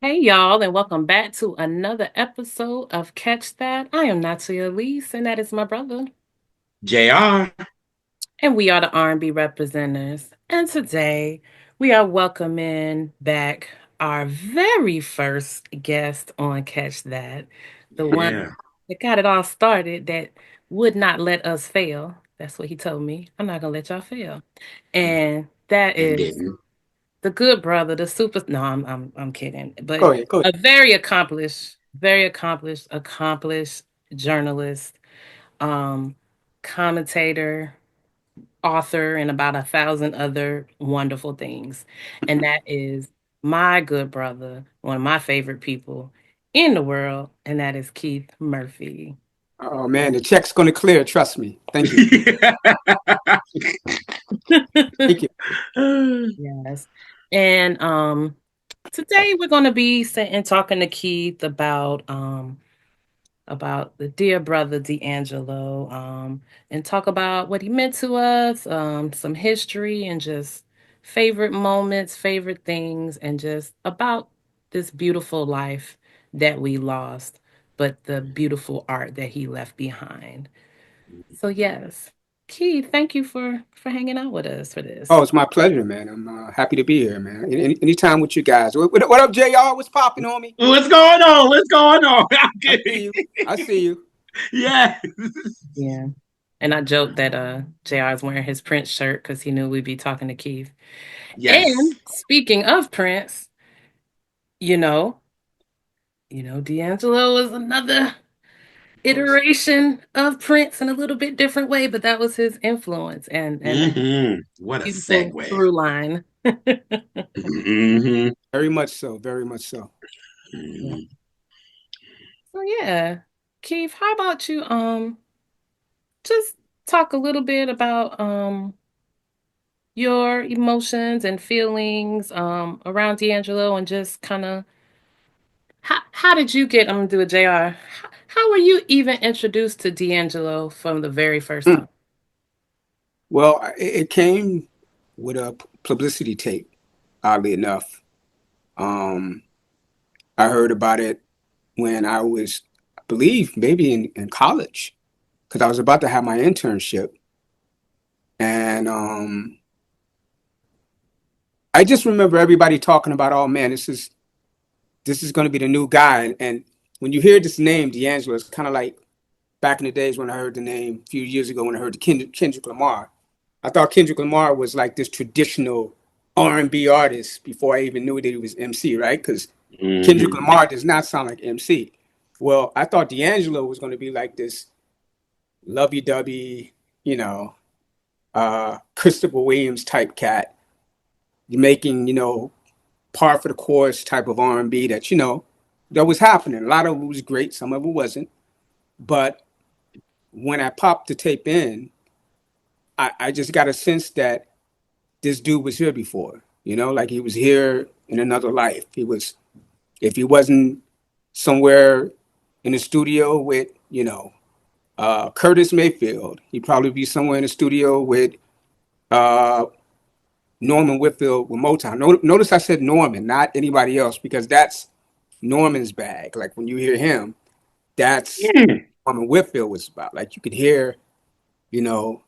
Hey y'all, and welcome back to another episode of Catch That. I am Natia Elise, and that is my brother. JR. And we are the R&B representatives. And today we are welcoming back our very first guest on Catch That, the one Yeah. that got it all started that would not let us fail. That's what he told me. I'm not gonna let y'all fail. And that And is didn't. the good brother, the super. No, I'm kidding. But Go ahead. Go ahead. a very accomplished journalist, um, commentator, author, and about 1,000 other wonderful things. And that is my good brother, one of my favorite people in the world, and that is Keith Murphy. Oh man, the check's going to clear. Trust me. Thank you. Thank you. Yes. And today we're going to be sitting talking to Keith about the dear brother D'Angelo, and talk about what he meant to us, some history and just favorite moments, favorite things, and just about this beautiful life that we lost, but the beautiful art that he left behind. So yes, Keith, thank you for hanging out with us for Oh, this. it's my pleasure, man. I'm happy to be here, man. Anytime with you guys. What up, JR? What's popping on me? What's going on? What's going on? I'm I kidding. see you. I see you. Yeah. Yeah. And I joked that JR is wearing his Prince shirt because he knew we'd be talking to Keith. Yes. And speaking of Prince, you know, D'Angelo was another Of course. iteration of Prince in a little bit different way, but that was his influence and What a beautiful segue. through line. hmm Very much so. Very much so. Yeah. So yeah, Keith, how about you just talk a little bit about your emotions and feelings around D'Angelo and just kind of how did you get I'm gonna do a JR. How were you even introduced to D'Angelo from the very first Mm. time? Well, it came with a publicity tape. Oddly enough, um, I heard about it when I was, I believe, maybe in college, because I was about to have my internship, and I just remember everybody talking about, oh man, this is going to be the new guy. And when you hear this name, D'Angelo, it's kind of like back in the days when I heard the name a few years ago when I heard the Kendrick Lamar. I thought Kendrick Lamar was like this traditional R&B artist before I even knew that he was MC, right? Because Kendrick hmm Lamar does not sound like MC. Well, I thought D'Angelo was going to be like this lovey-dovey, you know, Christopher Williams type cat, making, par for the course type of R&B that that was happening. A lot of it was great, some of it wasn't. But when I popped the tape in, I just got a sense that this dude was here before. Like he was here in another life. He was, if he wasn't somewhere in the studio with Curtis Mayfield, he'd probably be somewhere in the studio with uh, Norman Whitfield with Motown. Notice I said Norman, not anybody else, because that's Norman's bag. Like when you hear him, that's Norman Whitfield was about. Like you could hear, you know,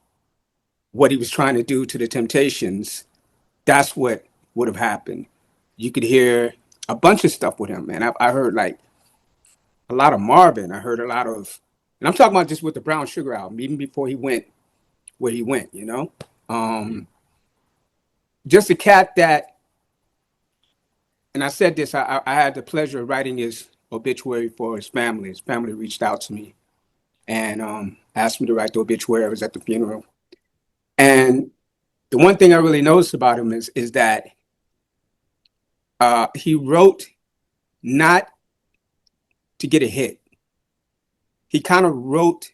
what he was trying to do to the Temptations. That's what would have happened. You could hear a bunch of stuff with him, man. I heard like a lot of Marvin. I heard a lot of, and I'm talking about just with the Brown Sugar album, even before he went where he went. Um, just a cat that, and I said this, I had the pleasure of writing his obituary for his family. His family reached out to me and asked me to write the obituary. I was at the funeral. And the one thing I really noticed about him is that he wrote not to get a hit. He kind of wrote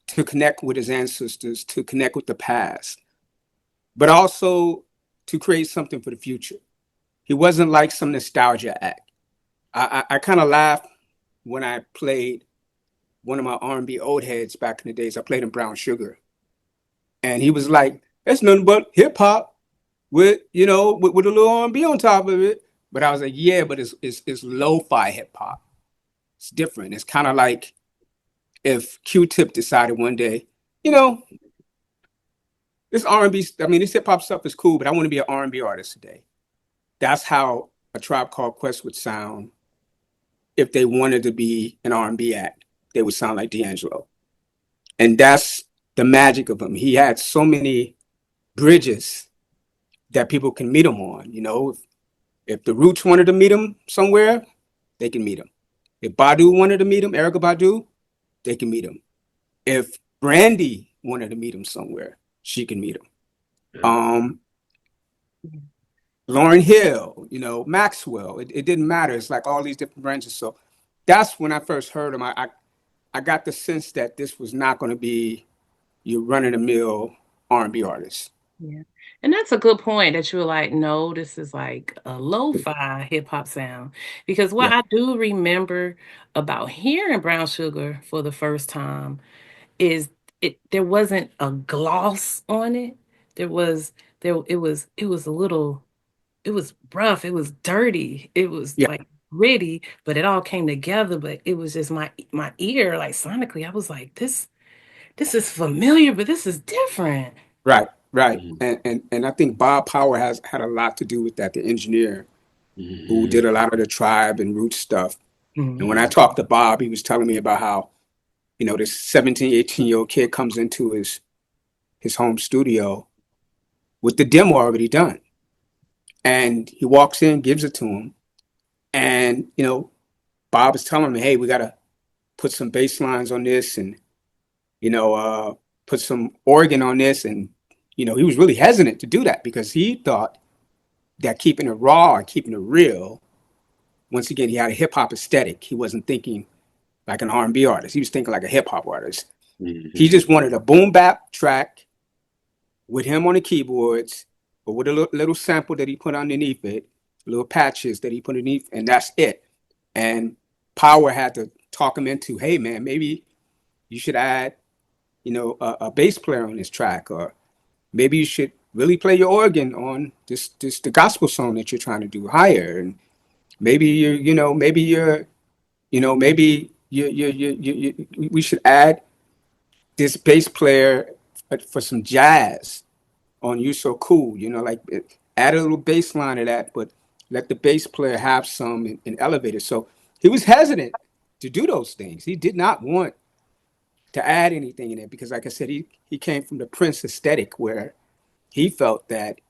to connect with his ancestors, to connect with the past, but also to create something for the future. He wasn't like some nostalgia act. I kind of laughed when I played one of my R&B old heads back in the days. I played him Brown Sugar, and he was like, "It's nothing but hip hop with a little R&B on top of it." But I was like, yeah, but it's lo-fi hip hop. It's different. It's kind of like if Q-Tip decided one day, you know, this R&B, I mean, this hip hop stuff is cool, but I want to be an R&B artist today. That's how a Tribe Called Quest would sound if they wanted to be an R&B act. They would sound like D'Angelo. And that's the magic of him. He had so many bridges that people can meet him on. You know, if the Roots wanted to meet him somewhere, they can meet him. If Badu wanted to meet him, Erica Badu, they can meet him. If Brandy wanted to meet him somewhere, she can meet him. Yeah. Lauren Hill, you know, Maxwell. It didn't matter. It's like all these different branches. So that's when I first heard him. I got the sense that this was not going to be your run of the mill R&B artist. Yeah. And that's a good point that you were like, no, this is like a lo-fi hip hop sound. Because what Yeah, I do remember about hearing Brown Sugar for the first time is there wasn't a gloss on it. There was it was a little, it was rough, it was dirty, it was yeah, like gritty, but it all came together. But it was just my ear, like sonically, I was like, this is familiar, but this is different. right, right. Mhm. And I think Bob Power has had a lot to do with that. The engineer who did Mhm. a lot of the Tribe and Root stuff. And when I Mhm. talked to Bob, he was telling me about how, you know, this 17, 18-year-old kid comes into his home studio with the demo already done. And he walks in, gives it to him. And, you know, Bob is telling me, hey, we got to put some bass lines on this and, you know, put some organ on this. And, you know, he was really hesitant to do that because he thought that keeping it raw and keeping it real, once again, he had a hip hop aesthetic. He wasn't thinking like an R&B artist. He was thinking like a hip hop artist. He Mhm. just wanted a boom bap track with him on the keyboards, or with a little sample that he put underneath it, little patches that he put underneath, and that's it. And Power had to talk him into, hey man, maybe you should add, you know, a bass player on this track, or maybe you should really play your organ on this the gospel song that you're trying to do higher, and maybe you know, maybe you're, you know, maybe we should add this bass player for some jazz on You So Cool, you know, like add a little bass line to that, but let the bass player have some and elevate it. So he was hesitant to do those things. He did not want to add anything in it because, like I said, he came from the Prince aesthetic where he felt that,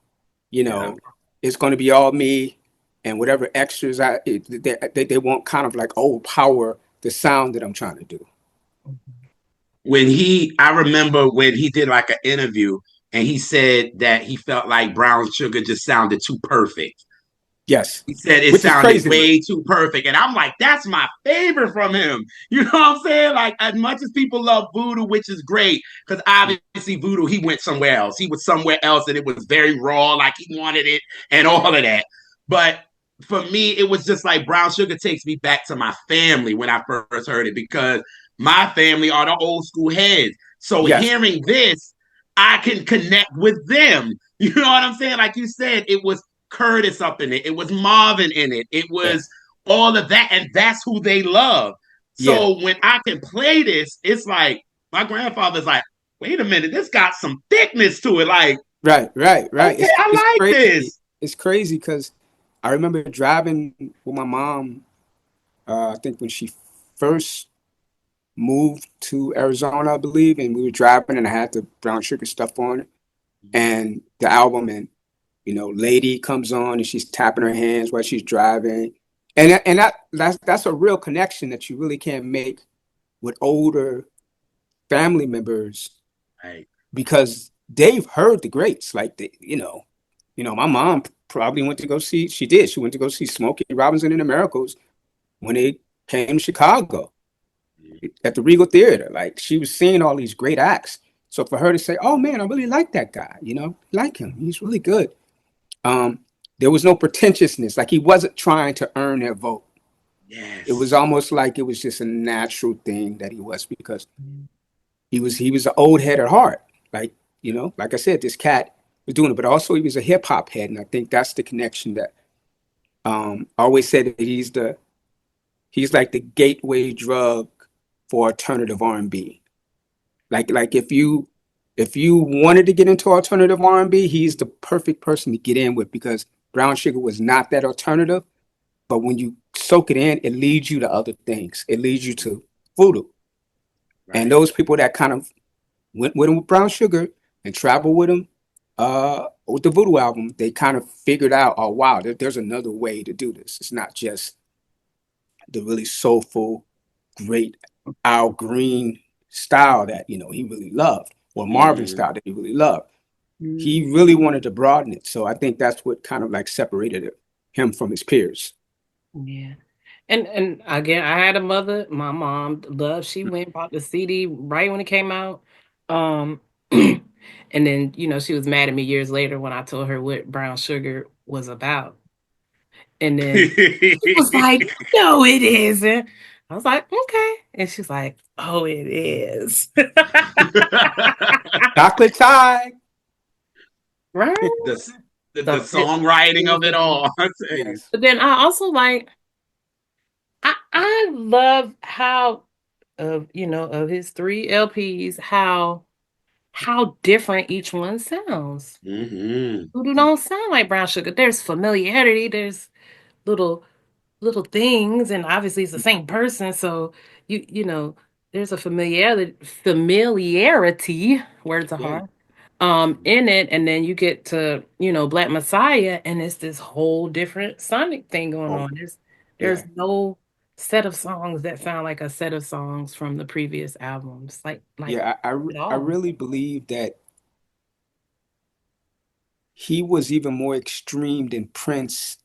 you Yeah. know, it's going to be all me and whatever extras they want kind of like overpower the sound that I'm trying to do. I remember when he did like an interview and he said that he felt like Brown Sugar just sounded too perfect. Yes, He said it which is sounded crazy to me. way too perfect. And I'm like, that's my favorite from him. You know what I'm saying? Like, as much as people love Voodoo, which is great, because obviously Voodoo, he went somewhere else. He was somewhere else and it was very raw, like he wanted it and all of that. But for me, it was just like Brown Sugar takes me back to my family when I first heard it, because my family are the old school heads. So Yes, hearing this, I can connect with them. You know what I'm saying? Like you said, it was Curtis up in it. It was Marvin in it. It yeah, was all of that, and that's who they love. yeah. So when I can play this, it's like my grandfather's like, wait a minute, this got some thickness to it. Like, Right, right, right. okay, It's I like crazy. this. It's crazy because I remember driving with my mom. I think when she first moved to Arizona, I believe, and we were driving, and I had the Brown Sugar stuff on, and the album, and you know, Lady comes on, and she's tapping her hands while she's driving, and that's a real connection that you really can't make with older family members Right. because they've heard the greats, like you know, my mom probably went to go see. She did. She went to go see Smokey Robinson and the Miracles when they came to Chicago at the Regal Theater. Like she was seeing all these great acts. So for her to say, "Oh man, I really like that guy," you know, like him. He's really good. Um, there was no pretentiousness. Like he wasn't trying to earn their vote. It was Yes. almost like it was just a natural thing that he was because he was an old head at heart. Like, you know, like I said, this cat was doing it, but also he was a hip hop head, and I think that's the connection that I always said that he's like the gateway drug for alternative R&B. Like if you wanted to get into alternative R&B, he's the perfect person to get in with because Brown Sugar was not that alternative. But when you soak it in, it leads you to other things. It leads you to voodoo. And Right. those people that kind of went with him with Brown Sugar and traveled with him with the Voodoo album, they kind of figured out, oh wow, there's another way to do this. It's not just the really soulful, great Al Green style that he really loved, or Marvin Mm-hmm. style that he really loved. Mm, He really wanted to broaden it. So I think that's what kind of like separated him from his peers. yeah. And again, I had a mother, my mom loved, she went bought the CD right when it came out. Um and then, she was mad at me years later when I told her what Brown Sugar was about. And then she was like, "No, it isn't." I was like, "Okay." And she's like, "Oh, it is." Chocolate time. Right? the, the So it songwriting of it mhm. all. I tell you. Yes. But then I also like I love how of his 3 LPs, how different each one sounds. Mm-hmm. Voodoo don't sound like Brown Sugar. There's familiarity, there's little little things, and obviously it's the same person, so there's a familiarity, words are Yeah. hard, in it, and then you get to, Black Messiah, and it's this whole different sonic thing going Oh, on. There's yeah. no set of songs that sound like a set of songs from the previous albums, like Yeah, at I all. really believe that he was even more extreme than Prince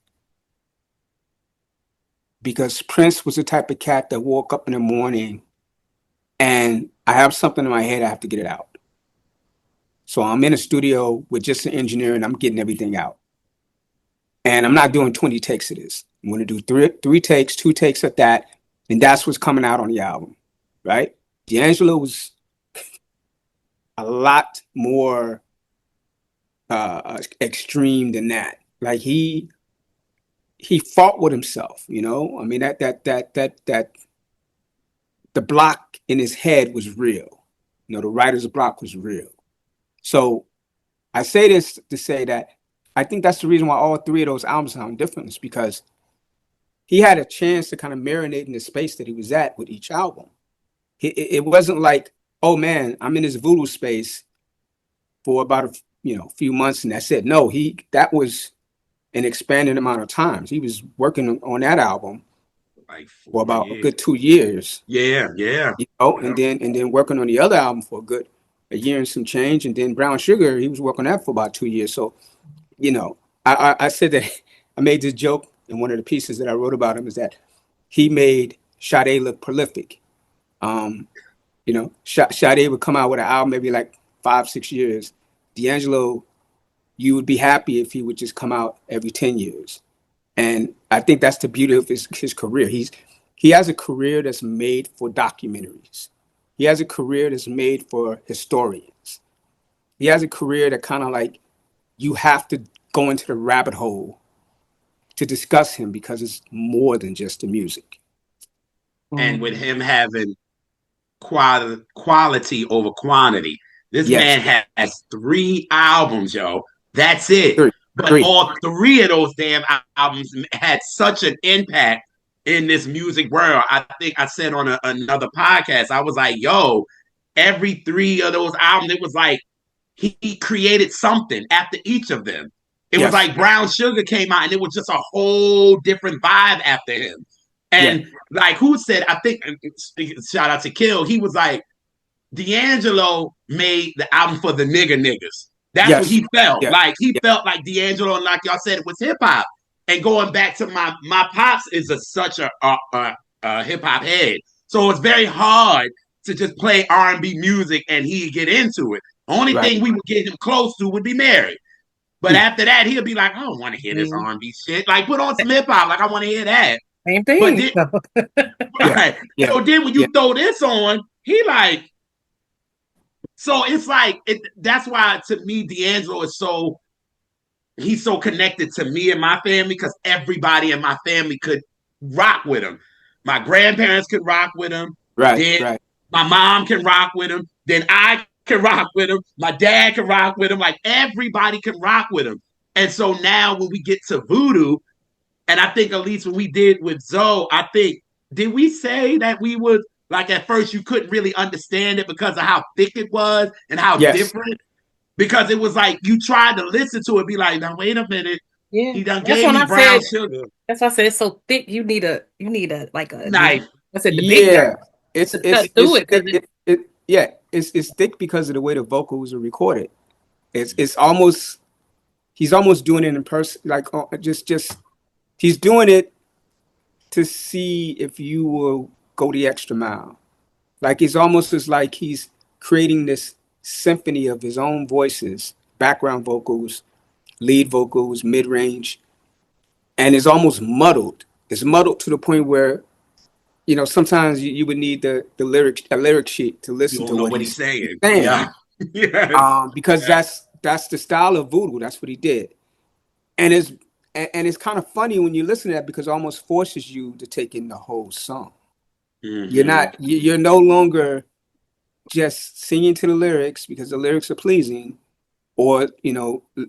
because Prince was the type of cat that woke up in the morning and I have something in my head, I have to get it out. So I'm in a studio with just an engineer and I'm getting everything out. And I'm not doing 20 takes of this. I'm going to do three takes, 2 takes at that. And that's what's coming out on the album, right? D'Angelo was a lot more extreme than that. Like he fought with himself, you know. I mean that the block in his head was real. You know, the writer's block was real. So I say this to say that I think that's the reason why all 3 of those albums sound different is because he had a chance to kind of marinate in the space that he was at with each album. It wasn't like, oh man, I'm in this voodoo space for about few months and that's it. No, he that was an expanded amount of times. He was working on that album Like for 4 about a years. good 2 years, Yeah, yeah. and Yep. then working on the other album for a year and some change, and then Brown Sugar, he was working on that for about 2 years. So you know, I said that I made this joke in one of the pieces that I wrote about him is that he made Sade look prolific. Um, Sade would come out with an album maybe like 5, 6 years. D'Angelo, you would be happy if he would just come out every 10 years. And I think that's the beauty of his career. He has a career that's made for documentaries. He has a career that's made for historians. He has a career that kind of like you have to go into the rabbit hole to discuss him because it's more than just the music. And with Mhm. him having quality over quantity. This Yes, man has 3 albums, yo. That's it. three, But three. all 3 of those damn albums had such an impact in this music world. I think I said on another podcast, I was like, yo, every 3 of those albums, it was like he created something after each of them. It was Yes, like Brown Sugar came out and it was just a whole different vibe after him. yeah, And like who said, I think, shout out to Kill, he was like, D'Angelo made the album for the niggas. That's what yes, he felt. yeah, Like he yeah, felt like D'Angelo, and like y'all said, it was hip hop. And going back to my pops is such a hip hop head, so it's very hard to just play R&B music and he'd get into it. Only right. thing we would get him close to would be Mary. But Mm, after that, he'll be like, I don't want to hear this Mhm. R&B shit. Like, put on some hip hop. Like, I want to hear that. Same But thing. then, So. yeah, right. yeah, So then when yeah, you throw this on, he like, so it's like, that's why to me, D'Angelo is so he's so connected to me and my family because everybody in my family could rock with him. My grandparents could rock with him. Right, Then right. my mom can rock with him. Then I can rock with him. My dad can rock with him. Like everybody can rock with him. And so now when we get to voodoo, and I think at least when we did with Zoe, I think did we say that we would like at first you couldn't really understand it because of how thick it was and how Yes. different because it was like you tried to listen to it, be like, now wait a minute, Yeah. he done That's gave when me I brown said sugar that's why I said it's so thick. You need a like a knife. knife. I said the big knife Yeah. It's to it's cut through it's it because it, it, it yeah, it's thick because of the way the vocals are recorded. It's almost he's almost doing it in person, like just he's doing it to see if you will go the extra mile. Like it's almost as like he's creating this symphony of his own voices, background vocals, lead vocals, mid range, and it's almost muddled. It's muddled to the point where sometimes you would need the lyric sheet to You listen don't to know what what he's he's saying. saying, Yeah. Yes. because that's the style of voodoo. That's what he did, and it's kind of funny when you listen to that because it almost forces you to take in the whole song. You're Mm-hmm. not you're no longer just singing to the lyrics because the lyrics are pleasing, or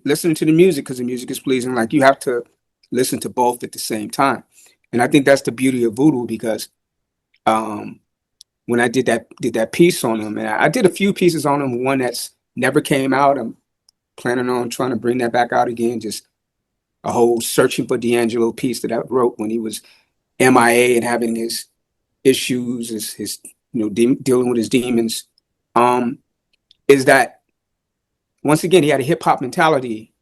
listening to the music because the music is pleasing. Like you have to listen to both at the same time, and I think that's the beauty of voodoo because um, when I did that piece on him, and I did a few pieces on him. One that's never came out. I'm planning on trying to bring that back out again. Just a whole searching for D'Angelo piece that I wrote when he was MIA and having his issues, his dealing with his demons. Um, is that once again he had a hip hop mentality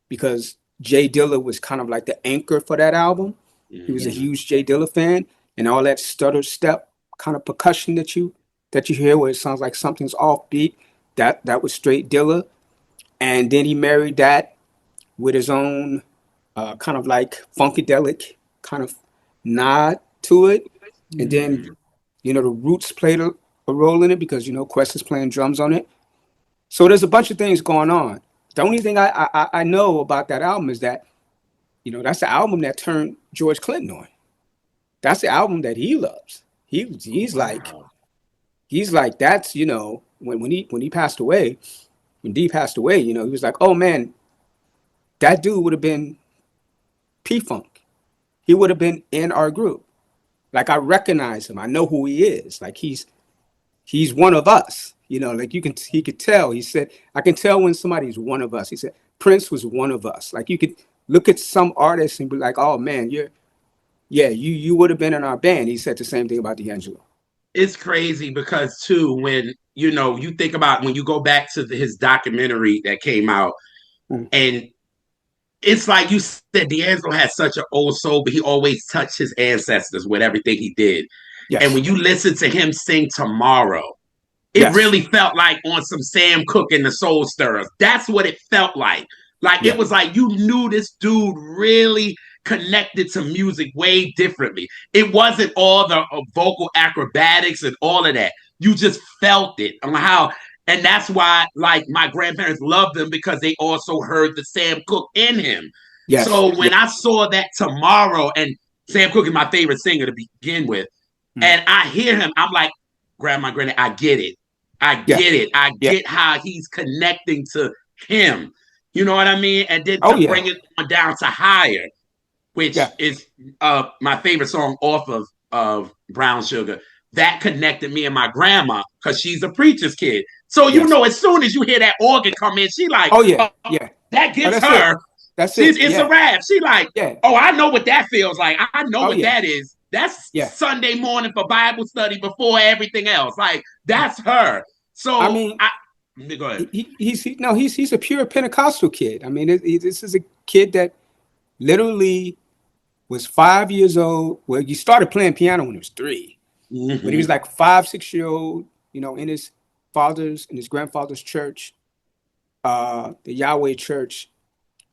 because Jay Dilla was kind of like the anchor for that album. He was a Mm-hmm. huge Jay Dilla fan, and all that stutter step kind of percussion that you hear where it sounds like something's offbeat. That was straight Dilla, and then he married that with his own kind of like funkadelic kind of nod to it, and then Mm-hmm. the Roots played a role in it because Quest is playing drums on it. So there's a bunch of things going on. The only thing I know about that album is that that's the album that turned George Clinton on. That's the album that he loves. Oh, He's like wow. that's when he passed away, when D passed away, he was like, oh man, that dude would have been P Funk. He would have been in our group. Like I recognize him. I know who he is. Like he's one of us. Like he could tell. He said, I can tell when somebody's one of us. He said, Prince was one of us. Like you could look at some artists and be like, oh man, you would have been in our band. He said the same thing about D'Angelo. It's crazy because too, when you think about when you go back to his documentary that came out, Mm. and it's like you said, D'Angelo had such an old soul, but he always touched his ancestors with everything he did. And Yes. when you listen to him sing Tomorrow, it Yes. really felt like on some Sam Cooke and the Soul Stirrers. That's what it felt like. Like it Yeah. was like you knew this dude really connected to music way differently. It wasn't all the vocal acrobatics and all of that. You just felt it on how, and that's why like my grandparents loved him because they also heard the Sam Cooke in him. Yes. So Yeah. when I saw that Tomorrow, and Sam Cooke is my favorite singer to begin with, Mm. and I hear him, I'm like, Grandma, Granny, I get it. I Yeah. get it. I Yeah. get how he's connecting to him. You know what I mean? And then Oh to yeah. bring it on down to Higher, which Yeah. is my favorite song off of Brown Sugar. That connected me and my grandma because she's a preacher's kid. So Yes. as soon as you hear that organ come in, she like, Oh yeah. oh, Yeah. that Oh, gets that's it. her. That's it. It's a Yeah. rap. She like, Yeah. oh, I know what that feels like. I know Oh what yeah. that is. That's Yeah. Sunday morning for Bible study before everything else. Like that's her. I So mean, I go ahead. he's a pure Pentecostal kid. I mean, this is a kid that literally was 5 years old. Well, he started playing piano when he was 3, but he was Mm-hmm. like 5, 6 year old. In his father's and his grandfather's church, the Yahweh Church,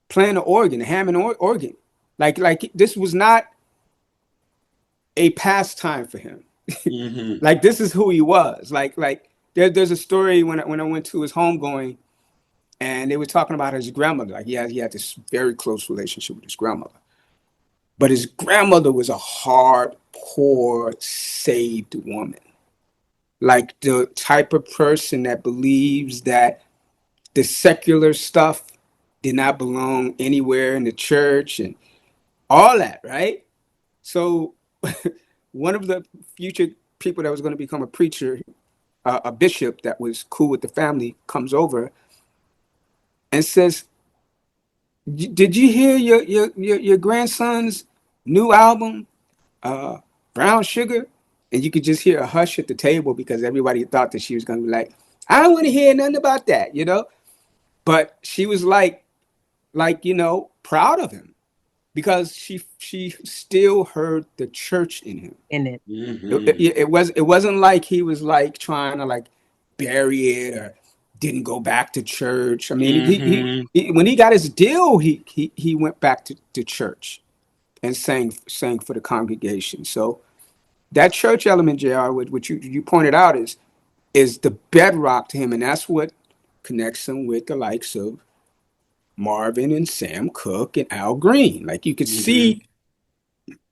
playing the organ, the Hammond organ. Like this was not a pastime for him. Mm-hmm. Like this is who he was. Like there's a story when I went to his homegoing. and they were talking about his grandmother. Like he had this very close relationship with his grandmother, but his grandmother was a hardcore saved woman, like the type of person that believes that the secular stuff did not belong anywhere in the church and all that, right? So one of the future people that was going to become a preacher, a bishop that was cool with the family, comes over and says, "Did you hear your grandson's new album, uh, Brown Sugar?" And you could just hear a hush at the table because everybody thought that she was going to be like, "I don't want to hear nothing about that," you know. But she was like proud of him because she still heard the church in him. In it. It wasn't like he was like trying to like bury it or didn't go back to church. I mean, when he got his deal, he went back to church and sang for the congregation. So that church element, Jr., which you pointed out, is the bedrock to him, and that's what connects him with the likes of Marvin and Sam Cooke and Al Green. Like you could see,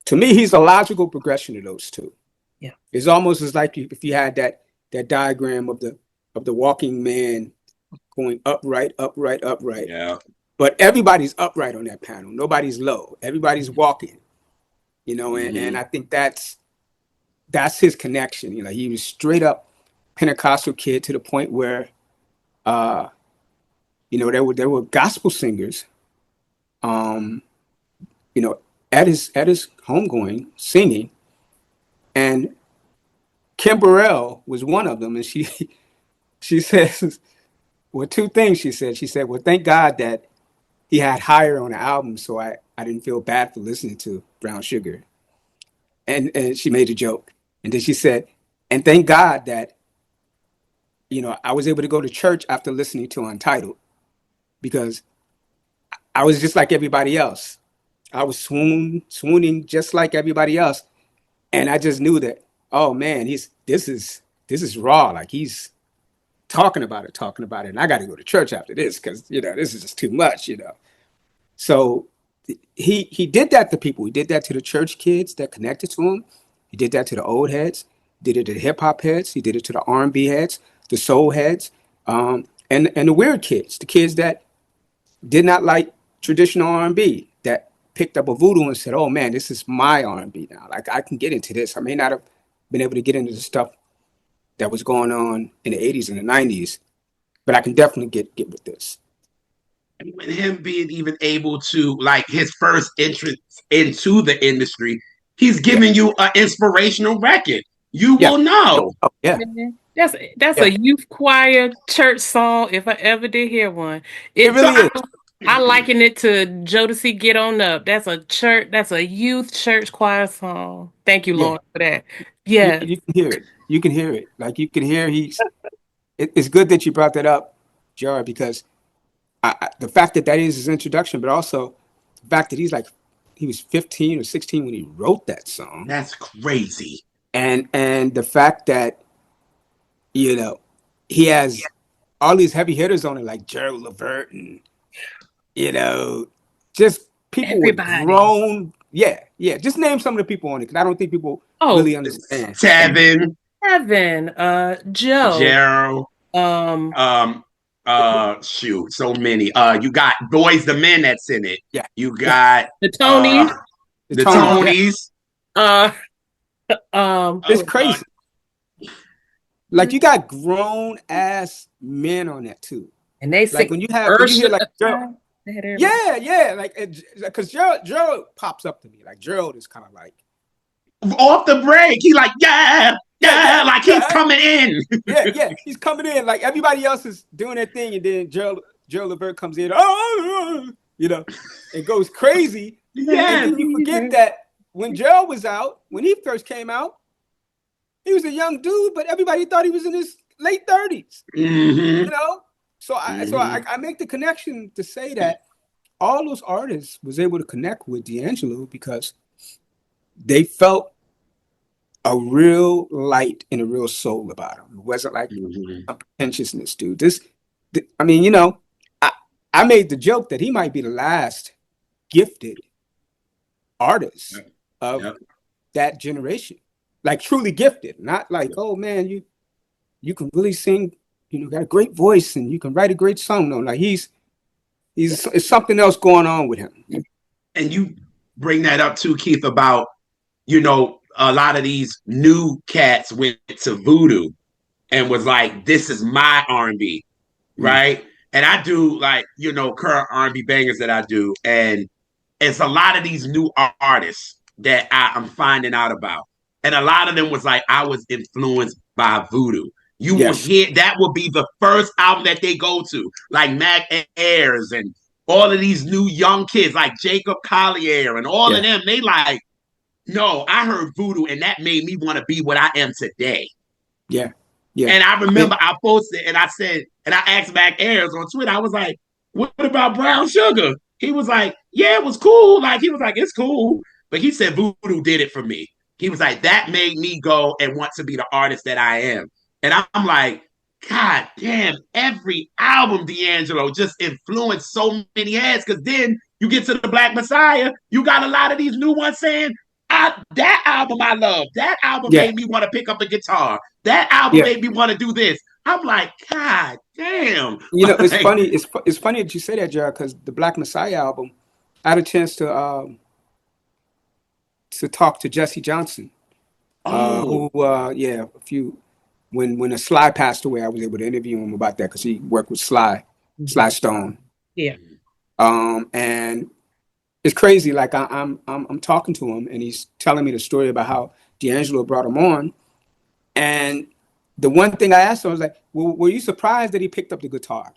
to me, he's a logical progression of those two. Yeah. It's almost as like if you had that diagram of the walking man going upright, upright, upright. Yeah. But everybody's upright on that panel. Nobody's low. Everybody's walking. And I think that's his connection. He was straight up Pentecostal kid to the point where there were gospel singers um, at his homegoing singing, and Kim Burrell was one of them, and she says, well, two things she said. She said, well, thank God that he had Higher on the album, so I didn't feel bad for listening to Brown Sugar. And she made a joke. And then she said, and thank God that, I was able to go to church after listening to Untitled because I was just like everybody else. I was swooning just like everybody else. And I just knew that, oh man, this is raw. Like he's talking about it. And I got to go to church after this because, this is just too much. So he did that to people. He did that to the church kids that connected to him. He did that to the old heads. He did it to the hip hop heads. He did it to the R&B heads, the soul heads, and the weird kids, the kids that did not like traditional R&B, that picked up a voodoo and said, "Oh man, this is my R&B now. Like I can get into this. I may not have been able to get into the stuff that was going on in the '80s and the '90s, but I can definitely get with this." And with him being even able to, like, his first entrance into the industry, he's Yeah, giving you an inspirational record. You yeah, will know. yeah, Mhm. That's yeah. a youth choir church song if I ever did hear one. It It So really is. I liken it to Jodeci Get On Up. That's a youth church choir song. Thank you, Yeah, Lord, for that. you, Yes. you can hear it. You can hear it. Like you can hear it's good that you brought that up, Jared, because the fact that is his introduction, but also the fact that he was 15 or 16 when he wrote that song, that's crazy. and the fact that you know he has all these heavy hitters on it like Gerald Levert and you know just people with Everybody. grown, yeah. Just name some of the people on it because I don't think people Oh, really understand. Tevin, Kevin, Joe, Gerald, um, um, shoot, so many. You got Boys the Men that's in it. Yeah, You yeah. got the Tonys, The the Tonys, yeah. Tonys. uh, It's Oh God. crazy. Like you got grown ass men on that too. and they Like sing when you hear Ursula. like Gerald, They had everybody. yeah, like because Gerald pops up to me. Like Gerald is kind of like, Off the break, he like, yeah, yeah, yeah, yeah, like he's yeah, coming in. yeah. He's coming in like everybody else is doing their thing, and then Gerald Levert comes in, and goes crazy. And Yes. then you forget that when Gerald was out, when he first came out, he was a young dude, but everybody thought he was in his late 30s. Mm-hmm. You know, so I so Mm-hmm. I make the connection to say that all those artists was able to connect with D'Angelo because they felt a real light and a real soul about him. It wasn't like Mm-hmm. some pretentiousness, dude. I mean, I made the joke that he might be the last gifted artist Yep. of Yep. that generation, like truly gifted, not like, Yep. oh man, you can really sing, got a great voice and you can write a great song. No, like he's it's something else going on with him. And you bring that up too, Keith, about a lot of these new cats went to voodoo and was like, "This is my R&B," Mm. right? And I do like current R&B bangers that I do, and it's a lot of these new artists that I'm finding out about, and a lot of them was like, I was influenced by voodoo. You will Yes. hear that will be the first album that they go to, like Mac Ayres and all of these new young kids, like Jacob Collier and all of Yeah. them. They like, no, I heard voodoo, and that made me want to be what I am today. Yeah. Yeah. And I I mean, remember I posted and I said, and I asked Mac Ayres on Twitter, I was like, what about Brown Sugar? He was like, yeah, it was cool. Like, he was like, it's cool. But he said Voodoo did it for me. He was like, that made me go and want to be the artist that I am. And I'm like, God damn, every album, D'Angelo, just influenced so many heads. Because then you get to the Black Messiah, you got a lot of these new ones saying, that album I love. That album yeah. made me want to pick up the guitar. That album Yeah. made me want to do this. I'm like, God damn. It's Like, funny. It's funny that you say that, Jared, because the Black Messiah album, I had a chance to talk to Jesse Johnson, oh, who yeah, a few when Sly passed away, I was able to interview him about that because he worked with Sly Mhm. Stone. Yeah. And it's crazy. Like I'm talking to him, and he's telling me the story about how D'Angelo brought him on. And the one thing I asked him was like, well, "Were you surprised that he picked up the guitar?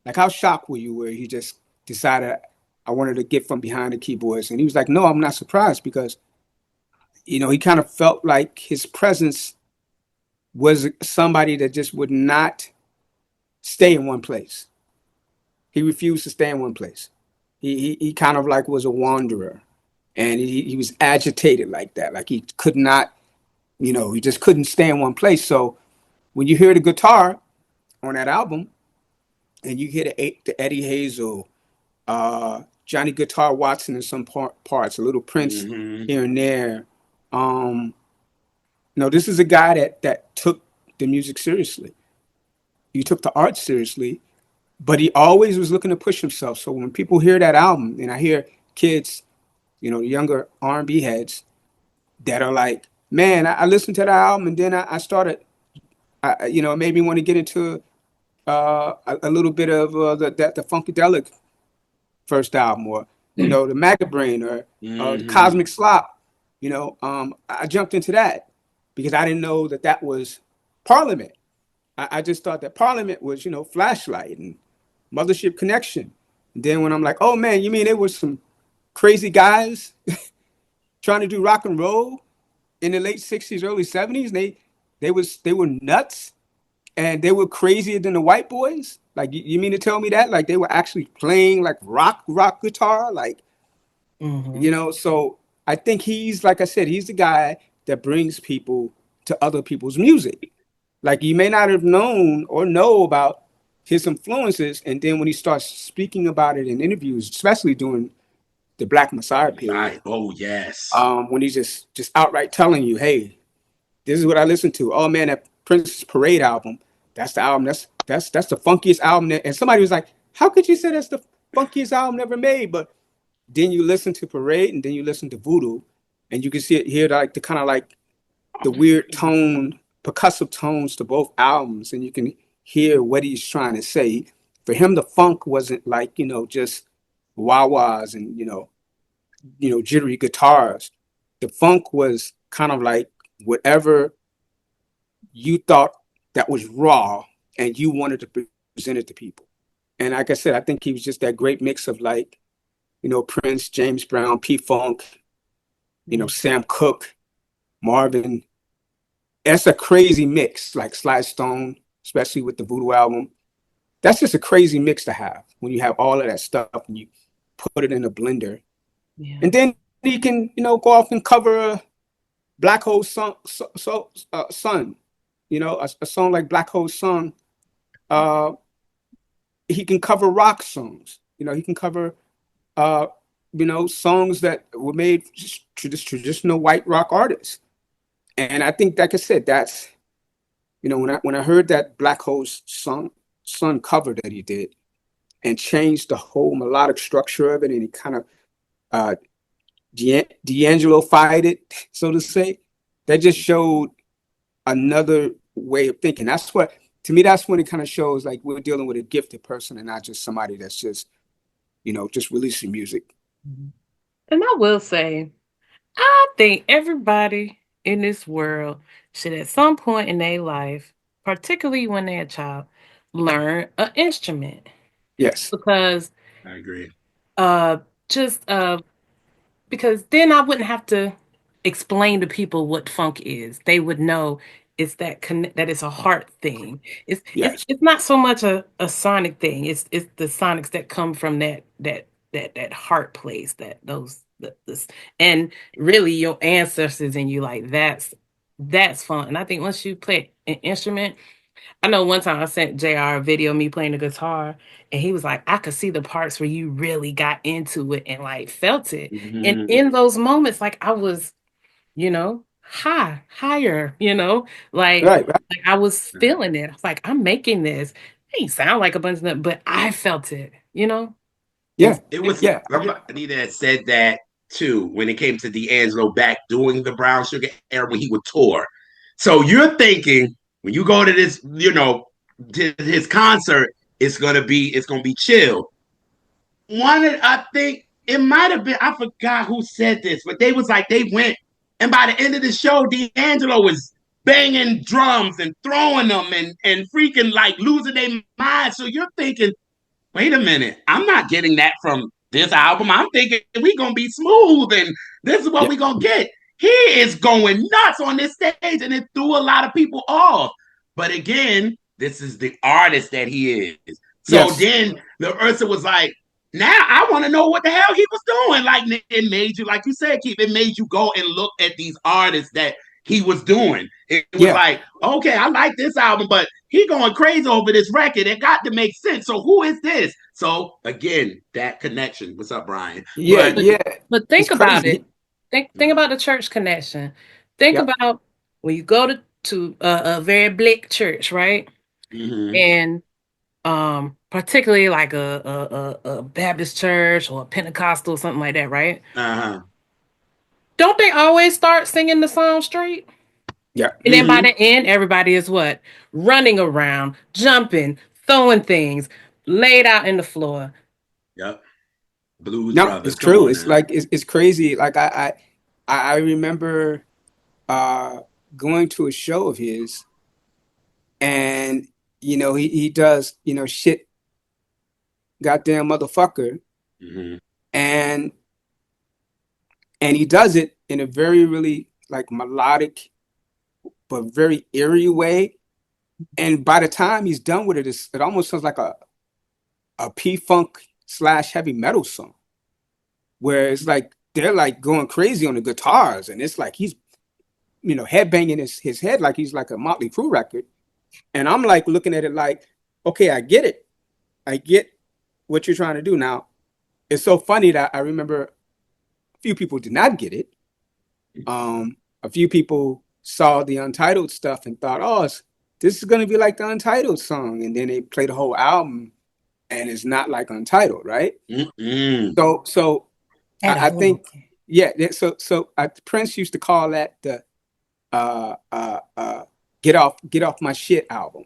Like, how shocked were you where he just decided I wanted to get from behind the keyboards?" And he was like, "No, I'm not surprised because he kind of felt like his presence was somebody that just would not stay in one place. He refused to stay in one place. He kind of like was a wanderer, and he was agitated like that. Like he could not, he just couldn't stay in one place. So when you hear the guitar on that album, and you hear the Eddie Hazel, Johnny Guitar Watson in some parts, a little Prince mm-hmm. here and there. This is a guy that took the music seriously. He took the art seriously, but he always was looking to push himself. So when people hear that album, and I hear kids, younger R&B heads that are like, man, I listened to that album, and then I started, it made me want to get into a little bit of the Funkadelic first album, or the Maggot Brain, or the Mm-hmm. Cosmic Slop. I jumped into that because I didn't know that was Parliament. I just thought that Parliament was Flashlight and Mothership Connection. And then when I'm like, oh man, you mean there was some crazy guys trying to do rock and roll in the late '60s, early '70s? They were nuts, and they were crazier than the white boys. Like you mean to tell me that? Like they were actually playing like rock guitar, like Hmm. So I think he's, like I said, he's the guy that brings people to other people's music. Like you may not have known or know about his influences, and then when he starts speaking about it in interviews, especially during the Black Messiah period, Oh, yes. when he's just outright telling you, "Hey, this is what I listen to." Oh man, that Prince Parade album, that's the album. That's the funkiest album. And somebody was like, "How could you say that's the funkiest album ever made?" But then you listen to Parade, and then you listen to Voodoo, and you can hear like the kind of like the weird tone, percussive tones to both albums, and you can hear what he's trying to say. For him, the funk wasn't like just wah-wahs and jittery guitars. The funk was kind of like whatever you thought that was raw, and you wanted to present it to people. And like I said, I think he was just that great mix of like Prince, James Brown, P Funk, Yeah. Sam Cooke, Marvin. That's a crazy mix, like Sly Stone, especially with the Voodoo album. That's just a crazy mix to have when you have all of that stuff and you put it in a blender. Yeah. And then you can, go off and cover a Black Hole Sun, a song like Black Hole Sun. Uh, he can cover rock songs. He can cover uh, songs that were made just traditional white rock artists. And I think, like I said, that's when I heard that Black Hole's Sun cover that he did and changed the whole melodic structure of it, and he kind of uh, D'Angelo fired it, so to say. That just showed another way of thinking. That's what, to me, that's when it kind of shows like we're dealing with a gifted person and not just somebody that's just releasing music. And I will say, I think everybody in this world should at some point in their life, particularly when they're a child, learn an instrument Yes. because I agree. uh just because then I wouldn't have to explain to people what funk is. They would know it's that it's a heart thing. Yes. It's not so much a sonic thing. It's the sonics that come from that heart place, that those this and really your ancestors and you, like that's fun. And I think once you play an instrument, I know one time I sent JR a video of me playing the guitar, and he was like, I could see the parts where you really got into it and like felt it. And Mm-hmm. in those moments, like I was, higher, Right. Right. like I was feeling it. I was like, I'm making this. It ain't sound like a bunch of that, but I felt it. And Yeah. It was Yeah. somebody that said that too when it came to D'Angelo back doing the Brown Sugar era when he would tour. So you're thinking when you go to this, to his concert, it's gonna be chill. I think it might have been, I forgot who said this, but they was like they went, and by the end of the show, D'Angelo was banging drums and throwing them and freaking like losing their mind. So you're thinking, wait a minute, I'm not getting that from this album. I'm thinking we gonna be smooth and this is what Yeah. we gonna get. He is going nuts on this stage, and it threw a lot of people off. But again, this is the artist that he is. So Yes. then the Ursa was like, now I want to know what the hell he was doing. Like it made you, like you said, Keith, it made you go and look at these artists that he was doing. It was Yeah. like, okay, I like this album, but he going crazy over this record. It got to make sense. So who is this? So again, that connection. What's up, Brian? Yeah. But but Yeah. but It's think about it. crazy. Think about the church connection. Think Yep. about when you go to a very black church, right? mm-hmm. And particularly like a Baptist church or a Pentecostal, something like that, right? Uh-huh. Don't they always start singing the song straight? Yeah. And then by Mm-hmm. the end, everybody is what? Running around, jumping, throwing things, laid out in the floor. Yep. Blues No, it's Brothers. Come true. on It's now. like it's crazy. Like I remember uh going to a show of his, and he does shit, goddamn motherfucker, Mm-hmm. and he does it in a very really like melodic but very eerie way. And by the time he's done with it, it almost sounds like a P funk slash heavy metal song, where it's like they're like going crazy on the guitars, and it's like he's headbanging his head like he's like a Motley Crue record. And I'm like looking at it like, okay, I get it. I get what you're trying to do. Now, it's so funny that I remember a few people did not get it. A few people saw the Untitled stuff and thought, oh, this is going to be like the Untitled song. And then they play the whole album and it's not like Untitled, right? Mm-mm. So At I all. think, yeah. So Prince used to call that the uh, uh, uh, get off my shit album.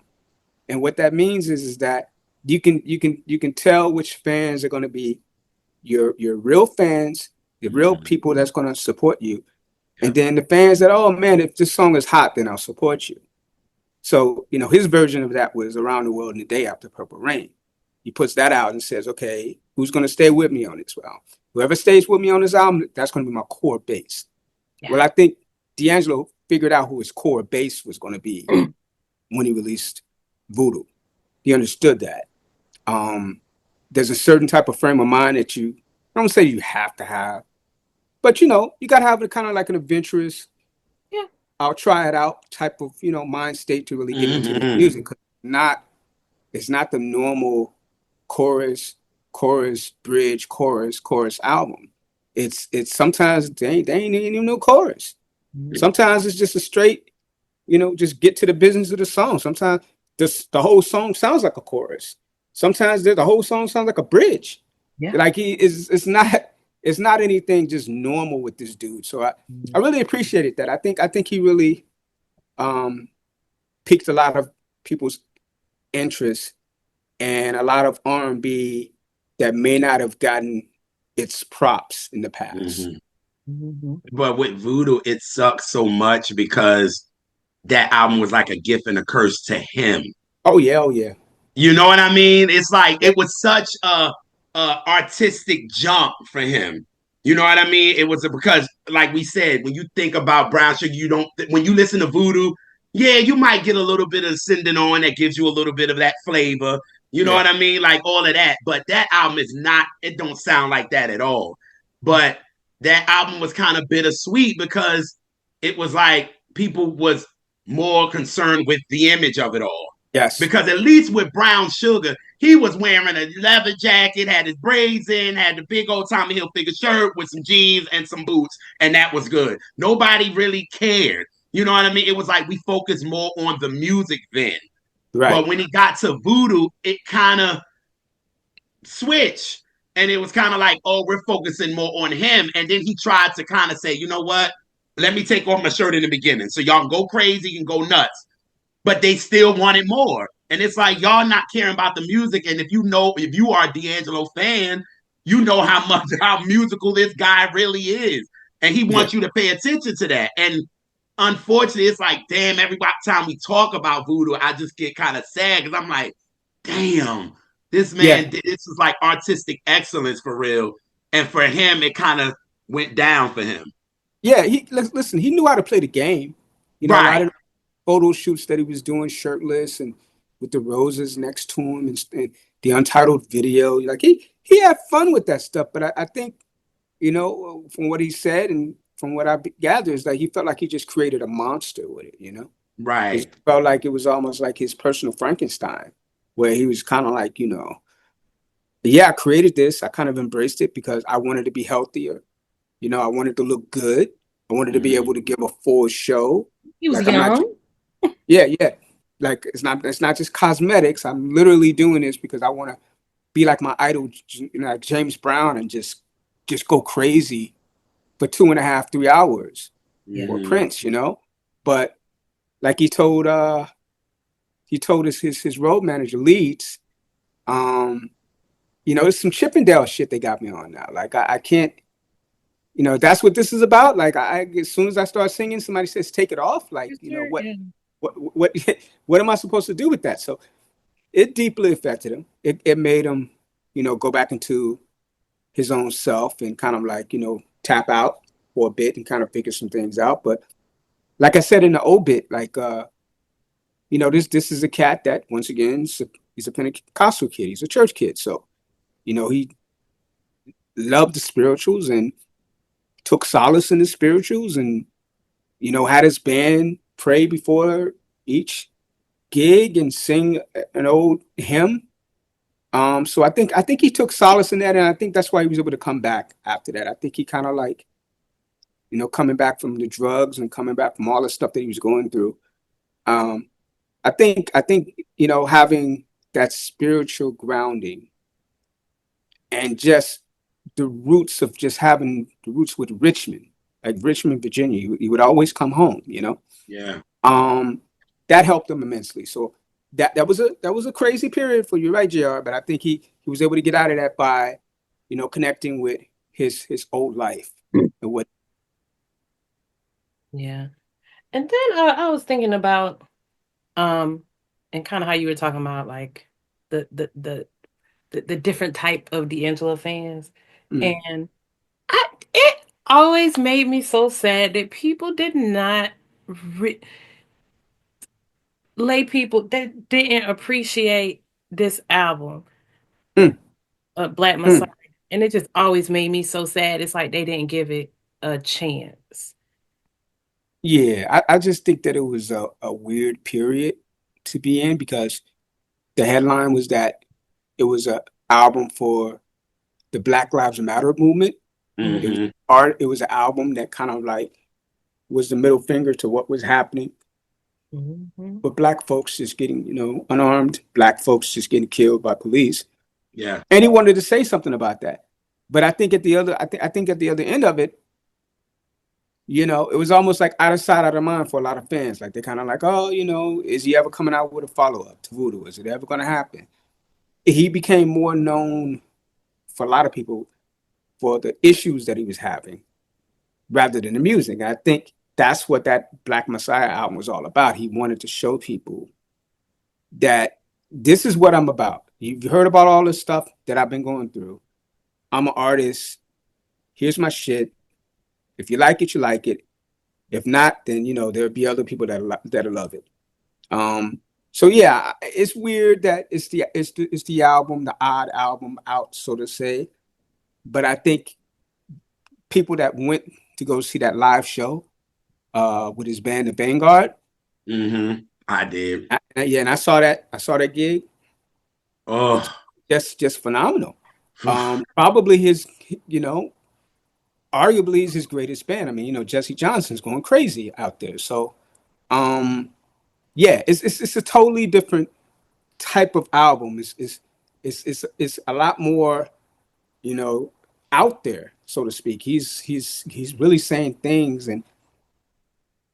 And what that means is that you can tell which fans are going to be your real fans, the real Mm-hmm. people that's going to support you, and Yep. then the fans that, oh man, if this song is hot, then I'll support you. So his version of that was Around the World in a Day After Purple Rain. He puts that out and says, okay, who's going to stay with me on this album? Whoever stays with me on this album, that's going to be my core base. Yeah. Well, I think D'Angelo figured out who his core base was going to be when he released Voodoo. He understood that. Um, there's a certain type of frame of mind that I don't say you have to have, but you got to have a kind of like an adventurous, Yeah. I'll try it out type of, mind state to really get into this Mm-hmm. music. 'Cause not, it's not the normal. chorus, chorus, bridge, chorus, chorus album. It's sometimes they ain't even no chorus. Mhm. Sometimes it's just a straight, just get to the business of the song. Sometimes the whole song sounds like a chorus. Sometimes the whole song sounds like a bridge. Yeah. Like he is, it's not anything just normal with this dude. So I Mhm. really appreciated that. I think he really um piqued a lot of people's interest and a lot of R&B that may not have gotten its props in the past. Mm-hmm. Mhm. But with Voodoo, it sucks so much because that album was like a gift and a curse to him. Oh yeah, oh yeah. You know what I mean? It's like Yeah, it was such a artistic jump for him. You know what I mean? It was because, like we said, when you think about brown sugar, you don't. When you listen to Voodoo, yeah, you might get a little bit of sending on that gives you a little bit of that flavor. You know yeah, what I mean? Like all of that. But that album is not. It don't sound like that at all. But that album was kind of bittersweet because it was like people was more concerned with the image of it all. yes, Because at least with Brown Sugar, he was wearing a leather jacket, had his braids in, had the big old Tommy Hilfiger shirt with some jeans and some boots, and that was good. Nobody really cared. You know what I mean? It was like we focused more on the music then. right. But when he got to Voodoo, it kind of switched. And it was kind of like, oh, we're focusing more on him. And then he tried to kind of say, you know what? Let me take off my shirt in the beginning. So y'all can go crazy and go nuts, but they still wanted more. And it's like y'all not caring about the music. And if you are a D'Angelo fan, you know how much how musical this guy really is. And he Yeah, wants you to pay attention to that. And unfortunately, it's like, damn, every time we talk about Voodoo, I just get kind of sad because I'm like, damn, this yeah, man, this is like artistic excellence for real. And for him, it kind of went down for him. yeah. Listen. He knew how to play the game. A lot Right, of photo shoots that he was doing shirtless and with the roses next to him and the untitled video. Like he had fun with that stuff. But I think from what he said and from what I gather is that he felt like he just created a monster with it. It right. felt like it was almost like his personal Frankenstein, where he was kind of like, yeah, I created this. I kind of embraced it because I wanted to be healthier. I wanted to look good. I wanted to be able Mm-hmm. to give a full show. He was Like I'm not, young. yeah, yeah. Like it's not just cosmetics. I'm literally doing this because I want to be like my idol, like James Brown, and just go crazy for 2.5, 3 hours, Yeah. or Mm-hmm. Prince. But like he told his road manager Leeds, um, it's some Chippendale shit they got me on now. Like I can't, that's what this is about. Like as soon as I start singing, somebody says take it off. Like Yes, sir. what Yeah. what what am I supposed to do with that? So it deeply affected him. It made him, go back into his own self and kind of like, tap out for a bit and kind of figure some things out. But like I said in the obit, like this is a cat that once again he's a Pentecostal kid. He's a church kid. So, he loved the spirituals and took solace in the spirituals and, had his band pray before each gig and sing an old hymn. So I think he took solace in that, and I think that's why he was able to come back after that. I think he kind of like, coming back from the drugs and coming back from all the stuff that he was going through. Um, I think having that spiritual grounding and just the roots of just having the roots with Richmond, like Richmond, Virginia, he would always come home. Yeah. Um, that helped him immensely. So that was a crazy period for you, right, Jr. But I think he was able to get out of that by, connecting with his old life and what. Yeah. And then I was thinking about um and kind of how you were talking about like the the the the different type of D'Angelo fans. Mm, And it always made me so sad that people did not re- lay people that didn't appreciate this album, the mm, Black Messiah. mm. And it just always made me so sad. It's like they didn't give it a chance. Yeah, I just think that it was a weird period to be in because the headline was that it was album for the Black Lives Matter movement. It was Mm-hmm. art. It was an album that kind of like was the middle finger to what was happening. Mhm. But black folks just getting, unarmed, black folks just getting killed by police. Yeah. And he wanted to say something about that. But I think at the other end of it, it was almost like out of sight, out of mind for a lot of fans. Like they're kind of like, oh, is he ever coming out with a follow up to Voodoo? Is it ever going to happen? He became more known for a lot of people for the issues that he was having rather than the music. And I think that's what that Black Messiah album was all about. He wanted to show people that this is what I'm about. You've heard about all this stuff that I've been going through. I'm an artist. Here's my shit. If you like it, you like it. If not, then there'll be other people that'll love it. Um, so yeah, it's weird that it's the album, the odd album out, so to say. But I think people that went to go see that live show with his band, the Vanguard, Mm-hmm. I did. yeah, and I saw that gig. It's Oh. just phenomenal. Probably you know, arguably is his greatest band. I mean, Jesse Johnson's going crazy out there. So, um, yeah, it's a totally different type of album. It's a lot more, you know, out there, so to speak. He's really saying things and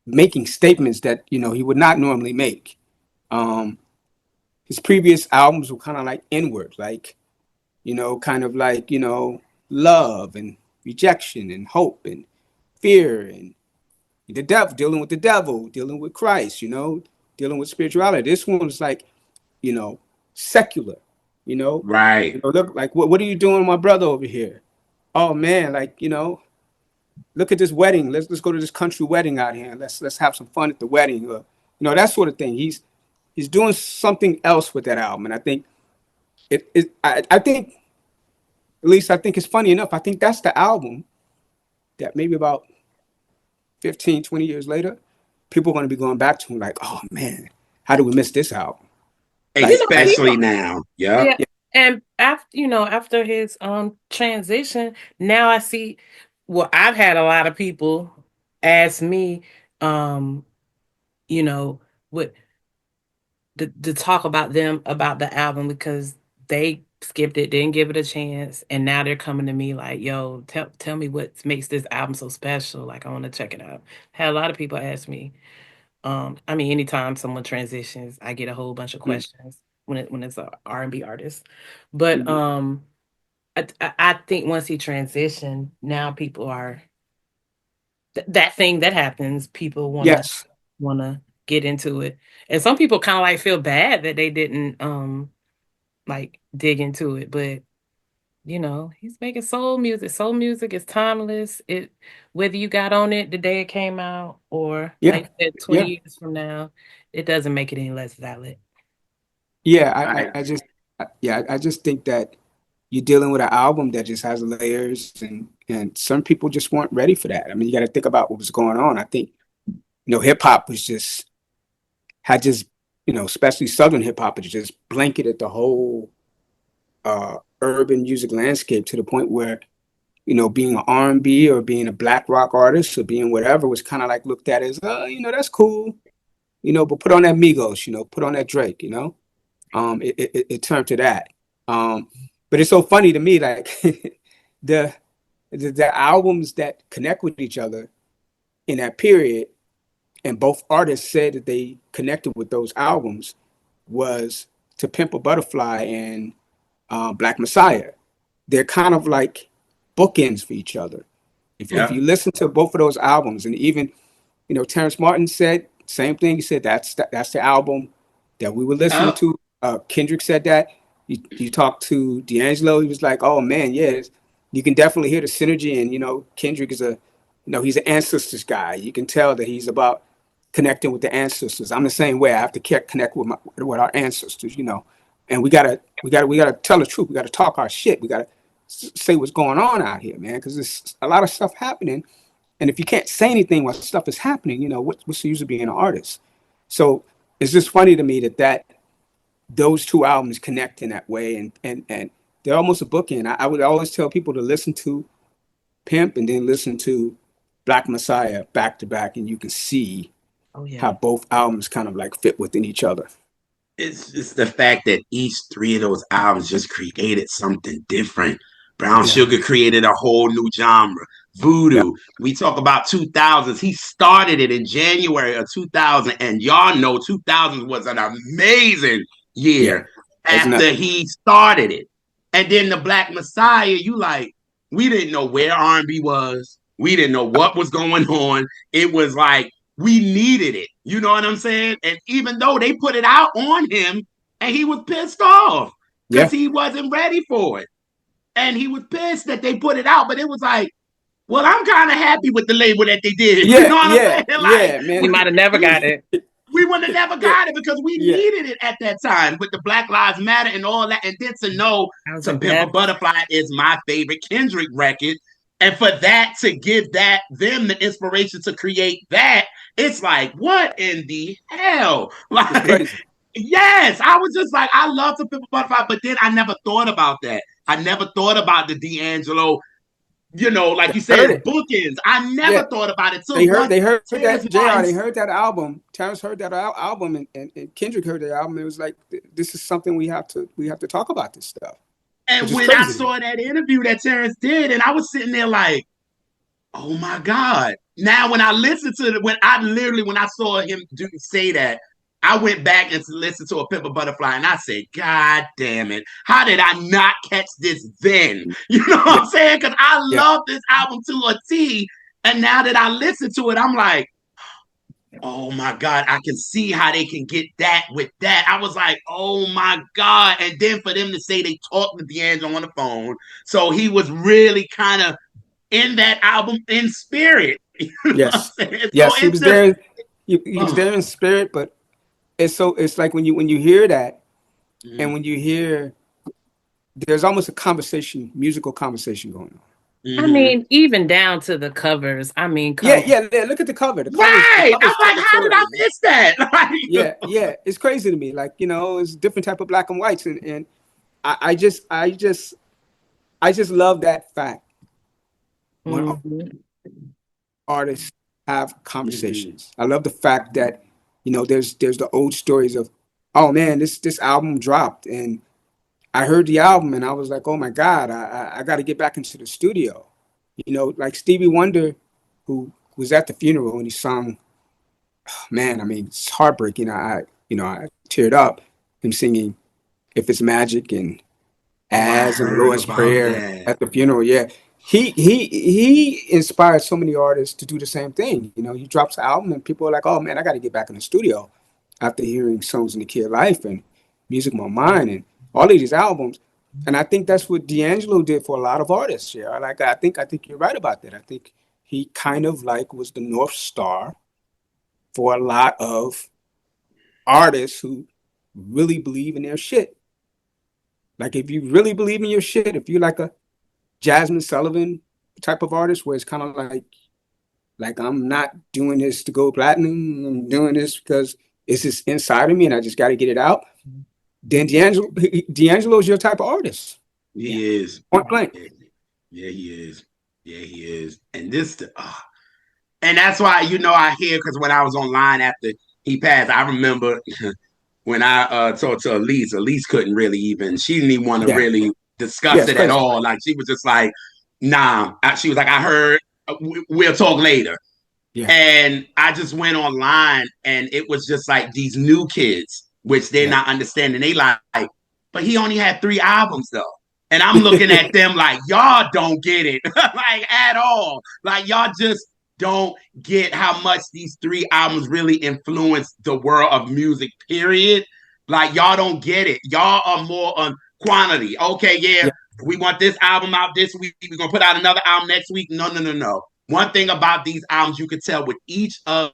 making statements that he would not normally make. Um, his previous albums were kind of like inward, like kind of like love and rejection and hope and fear and the devil, dealing with Christ, dealing with spirituality. This one was like, you know, secular, you know, Right. look like what are you doing, my brother over here? Oh man, like look at this wedding. Let's go to this country wedding out here. Let's have some fun at the wedding. That sort of thing. He's doing something else with that album, and I think I think at least I think it's funny enough. I think that's the album that maybe about 15, 20 years later, people are going to be going back to like, oh man, how do we miss this album? You Like know, that. people Especially now. Yep. Yeah, and after his transition, now I see. Well, I've had a lot of people ask me, um, you know, what to talk about them about the album because they skipped it, didn't give it a chance, and now they're coming to me like, "Yo, tell me what makes this album so special. Like, I want to check it out." Had a lot of people ask me. I mean, anytime someone transitions, I get a whole bunch of Mm, questions when it's a R&B artist. But mm, I think once he transitioned, now people are that thing that happens. People yes. wanna get into it, and some people kind of like feel bad that they didn't like dig into it. But he's making soul music. Soul music is timeless. It whether you got on it the day it came out or Yeah. like you said, Yeah. 20 years from now, it doesn't make it any less valid. Yeah. I I just think that you're dealing with an album that just has layers, and some people just weren't ready for that. I mean, you got to think about what was going on. I think hip hop was just had just especially Southern hip hop, it just blanketed the whole urban music landscape to the point where being an R&B or being a black rock artist or being whatever was kind of like looked at as, that's cool, but put on that Migos, put on that Drake, it turned to that. Um, but it's so funny to me, like the, the albums that connect with each other in that period, and both artists said that they connected with those albums was To Pimp a Butterfly and Black Messiah. They're kind of like bookends for each other. If yep. you listen to both of those albums, and even Terrence Martin said same thing. He said that's the album that we were listening Yep. to. Kendrick said that. You talked to D'Angelo, he was like, "Oh man, yes, you can definitely hear the synergy." And Kendrick is he's an ancestors guy. You can tell that he's about connecting with the ancestors. I'm the same way. I have to connect with our ancestors, and we gotta tell the truth. We gotta talk our shit. We gotta say what's going on out here, man, because there's a lot of stuff happening. And if you can't say anything while stuff is happening, what's the use of being an artist? So it's just funny to me that those two albums connect in that way, and they're almost a bookend. I would always tell people to listen to Pimp and then listen to Black Messiah back to back, and you can see Oh yeah. how both albums kind of like fit within each other. It's just the fact that each three of those albums just created something different. Brown Yeah, Sugar created a whole new genre. yeah, Voodoo, we talk about 2000s. He started it in January of 2000, and y'all know 2000s was an amazing yeah. year It's after nothing. he started it. And then the Black Messiah, you like, we didn't know where R&B was. We didn't know what was going on. It was like we needed it. You know what I'm saying? And even though they put it out on him, and he was pissed off because Yeah, he wasn't ready for it. And he was pissed that they put it out, but it was like, well, I'm kind of happy with the label that they did. You yeah, know what I'm yeah, saying? Like, yeah, We man. might have never got it. we would have never Yeah, got it because we yeah, needed it at that time with the Black Lives Matter and all that. And then to know I was To in Pimp a depth. Butterfly is my favorite Kendrick record. And for that to give them the inspiration to create that, it's like, what in the hell? it's Like, crazy. yes, I was just like, I love To Pimp a Butterfly, but then I never thought about that. I never thought about the D'Angelo, like They you heard said, it. bookends. I Yeah, never thought about it they till heard once they heard Terrence that Jr. Martin. They heard that album. Terrence heard that album, and Kendrick heard that album. It was like this is something we have to talk about this stuff, which And is when I crazy to me. saw that interview that Terrence did, and I was sitting there like, oh my God. Now when I listened to it, when I saw him say that, I went back and listened to A Pimp a Butterfly and I said, God damn it. How did I not catch this then? You know what Yeah, I'm saying? Because I yeah, love this album to a T. And now that I listen to it, I'm like, oh my God, I can see how they can get that with that. I was like, oh my God. And then for them to say they talked to D'Angelo on the phone. So he was really kind of in that album in spirit. You know what I'm yes, saying? So yes. He it's was just, there. He was oh. there in spirit, but it's like when you hear that, and Mm-hmm. when you hear there's almost a conversation, musical conversation going on. I Mm-hmm. mean, even down to the covers. I mean, Yeah, come yeah, yeah. Look at the cover. The Right. covers I'm tell like, the how did I story, man. miss that? Like, Yeah, yeah. It's crazy to me. Like, it's different type of black and whites, and I just love that fact when on. Hmm. artists have mm-hmm. conversations. I love the fact that there's the old stories of, oh man, this album dropped, and I heard the album and I was like, oh my God, I got to get back into the studio. Like Stevie Wonder, who was at the funeral and he sung, man, I mean, it's heartbreaking. I teared up him singing "If It's Magic" and Oh, I "As" and heard "Lord's about Prayer" that. at the funeral. Yeah, he inspired so many artists to do the same thing. He drops an album and people are like, oh man, I got to get back in the studio after hearing "Songs in the Key of Life" and "Music My Mind" and all of these albums. And I think that's what D'Angelo did for a lot of artists. Yeah, like I think you're right about that. I think he kind of like was the North Star for a lot of artists who really believe in their shit. Like if you really believe in your shit, if you're like a Jasmine Sullivan type of artist where it's kind of like I'm not doing this to go platinum, I'm doing this because it's just inside of me and I just got to get it out. Then D'Angelo's your type of artist. Yeah. He is. Point blank. Yeah, yeah, he is. Yeah, he is. And that's why, I hear, because when I was online after he passed, I remember when I talked to Elise. Elise couldn't really she didn't even want to Yeah. really Yeah, discuss it's it at crazy. all. Like, she was just like, nah. She was like, I heard, we'll talk later. Yeah. And I just went online and it was just like these new kids, which they're Yeah. not understanding. They like, but he only had 3 albums though. And I'm looking at them like, y'all don't get it, like at all. Like, y'all just don't get how much these 3 albums really influenced the world of music, period. Like, y'all don't get it. Y'all are more on quantity. Okay, yeah, Yeah. we want this album out this week. We're going to put out another album next week. No, no, no, no. One thing about these albums, you could tell with each of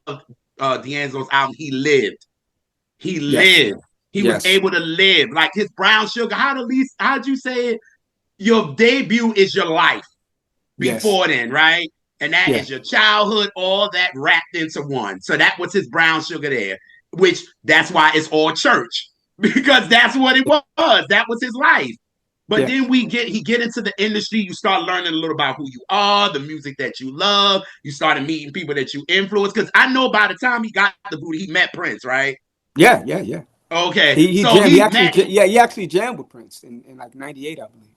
D'Angelo's albums, he lived. He Yes. lived. He was Yes. able to live. Like his Brown Sugar. How'd you say it? Your debut is your life Yes. before then, right? And that Yeah. is your childhood, all that wrapped into one. So that was his Brown Sugar there, which that's why it's all church, because that's what it was. That was his life. But Yeah. then he get into the industry. You start learning a little about who you are, the music that you love. You started meeting people that you influence. Because I know by the time he got the booty, he met Prince, right? Yeah, yeah, yeah. Okay, He so jammed. He he actually met. ja- yeah, he actually jammed with Prince in like '98, I believe.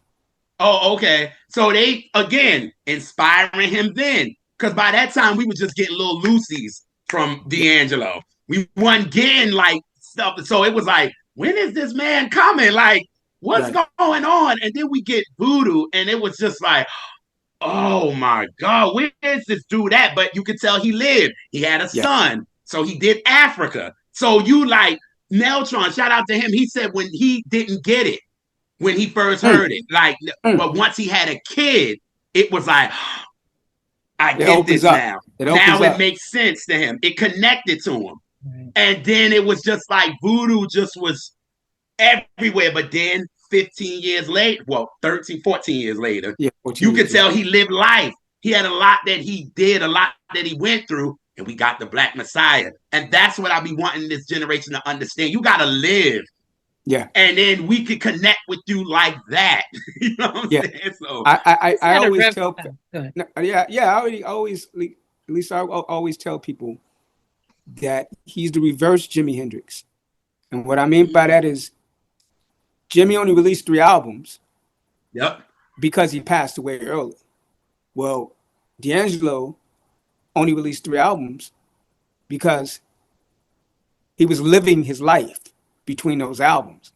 Oh, okay. So they again inspiring him then, because by that time we were just getting little loosies from Yeah, D'Angelo. We weren't getting like stuff. So it was like, when is this man coming? Like, what's right. going on? And then we get Voodoo, and it was just like, oh my God, where is this dude at? But you could tell he lived. He had a Yeah. son. So he did Africa. So you like Neltron, shout out to him. He said when he didn't get it, when he first Mm, heard it, like, mm. but once he had a kid, it was like, I It get opens this up. now. It opens Now it up. makes sense to him. It connected to him. Right. And then it was just like Voodoo just was everywhere. But then 15 years later, well, 13, 14 years later, Yeah, you 14 could years. Yeah. tell he lived life. He had a lot that he did, a lot that he went through, and we got the Black Messiah. And that's what I be wanting this generation to understand. You got to live, Yeah. and then we could connect with you like that. You know what I'm Yeah. saying? So, Just I had a always rev. tell. Oh, go ahead. No, yeah, yeah. I already always, at least I always tell people that he's the reverse Jimi Hendrix. And what I mean by that is Jimmy only released 3 albums yep. because he passed away early. Well, D'Angelo only released 3 albums because he was living his life between those albums.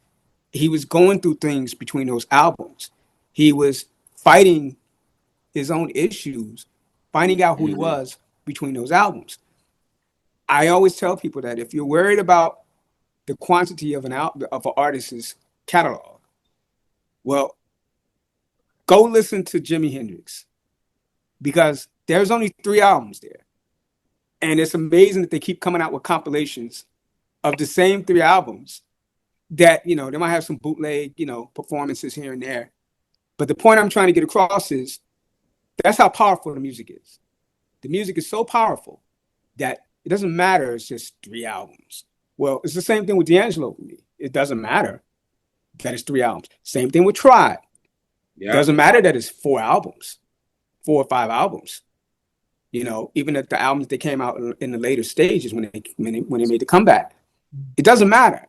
He was going through things between those albums. He was fighting his own issues, finding out who he Mm-hmm. was between those albums. I always tell people that if you're worried about the quantity of an artist's catalog, well, go listen to Jimi Hendrix because there's only 3 albums there, and it's amazing that they keep coming out with compilations of the same 3 albums. That they might have some bootleg performances here and there, but the point I'm trying to get across is that's how powerful the music is. The music is so powerful that it doesn't matter. It's just 3 albums. Well, it's the same thing with D'Angelo for me. It doesn't matter that it's 3 albums. Same thing with Tribe. Yep. Doesn't matter that it's 4 albums, 4 or 5 albums. Even at the albums that came out in the later stages when they made the comeback, it doesn't matter.